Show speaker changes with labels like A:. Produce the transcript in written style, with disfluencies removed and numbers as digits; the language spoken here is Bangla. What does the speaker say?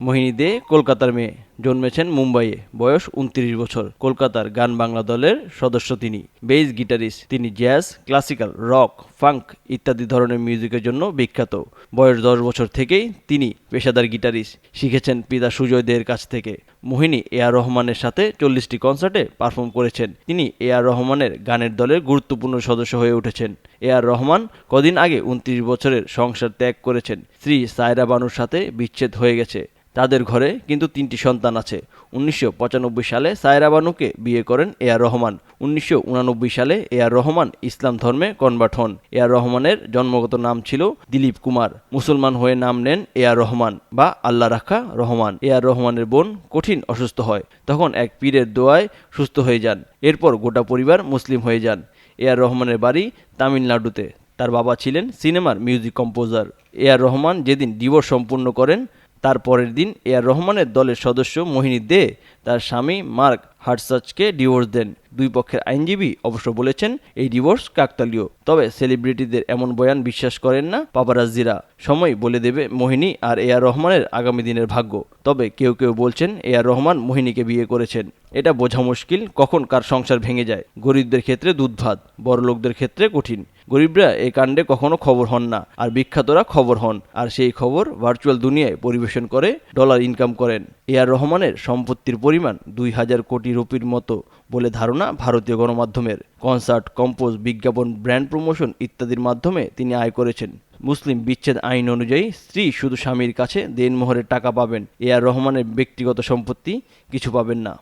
A: মোহিনী দে কলকাতার মেয়ে, জন্মেছেন মুম্বাইয়ে, বয়স ২৯ বছর। কলকাতার গান বাংলা দলের সদস্য তিনি। Base guitarist. তিনি জ্যাজ, ক্লাসিক্যাল, রক, ফাঙ্ক ইত্যাদি ধরনের মিউজিকের জন্য বিখ্যাত। বয়স ১০ বছর থেকেই তিনি পেশাদার গিটারিস্ট। শিখেছেন পিতা সুজয় দের কাছ থেকে। মোহিনী এ আর রহমানের সাথে ৪০টি কনসার্টে পারফর্ম করেছেন। তিনি এ আর রহমানের গানের দলের গুরুত্বপূর্ণ সদস্য হয়ে উঠেছেন। এ আর রহমান কদিন আগে ২৯ বছরের সংসার ত্যাগ করেছেন। স্ত্রী সায়রা বানুর সাথে বিচ্ছেদ হয়ে গেছে। তাদের ঘরে কিন্তু ৩টি সন্তান আছে। ১৯৯৫ সালে সায়রা বানুকে বিয়ে করেন এ আর রহমান। ১৯৮৯ সালে এ আর রহমান ইসলাম ধর্মে কনভার্ট হন। এ আর রহমানের জন্মগত নাম ছিল দিলীপ কুমার। মুসলমান হয়ে নাম নেন এ আর রহমান বা আল্লাহ রাখা রহমান। এ আর রহমানের বোন কঠিন অসুস্থ হয়। তখন এক পীরের দোয়ায় সুস্থ হয়ে যান। এরপর গোটা পরিবার মুসলিম হয়ে যান। এ আর রহমানের বাড়ি তামিলনাড়ুতে। তার বাবা ছিলেন সিনেমার মিউজিক কম্পোজার। এ আর রহমান যেদিন ডিভোর্স সম্পূর্ণ করেন, তার পরের দিন এ আর রহমানের দলের সদস্য মোহিনী দে তার স্বামী মার্ক হার্টসাচকে ডিভোর্স দেন। দুই পক্ষের আইনজীবী অবশ্য বলেছেন এই ডিভোর্স কাকতালীয়। তবে সেলিব্রিটিদের এমন বয়ান বিশ্বাস করেন না পাপারাজ্জিরা। সময় বলে দেবে মোহিনী আর এ আর রহমানের আগামী দিনের ভাগ্য। তবে কেউ কেউ বলছেন এ আর রহমান মোহিনীকে বিয়ে করেছেন। এটা বোঝা মুশকিল কখন কার সংসার ভেঙে যায়। গরিবদের ক্ষেত্রে দুধ ভাত, বড়লোকদের ক্ষেত্রে কঠিন। গরিবরা এই কাণ্ডে কখনো খবর হন না, আর বিখ্যাতরা খবর হন, আর সেই খবর ভার্চুয়াল দুনিয়ায় পরিবেশন করে ডলার ইনকাম করেন। এ আর রহমানের সম্পত্তির পরিমাণ ২,০০০ কোটি রুপির মতো বলে ধারণা ভারতীয় গণমাধ্যমের। কনসার্ট, কম্পোজ, বিজ্ঞাপন, ব্র্যান্ড প্রমোশন ইত্যাদির মাধ্যমে তিনি আয় করেছেন। মুসলিম বিচ্ছেদ আইন অনুযায়ী স্ত্রী শুধু স্বামীর কাছে দেনমোহরের টাকা পাবেন। এ আর রহমানের ব্যক্তিগত সম্পত্তি কিছু পাবেন না।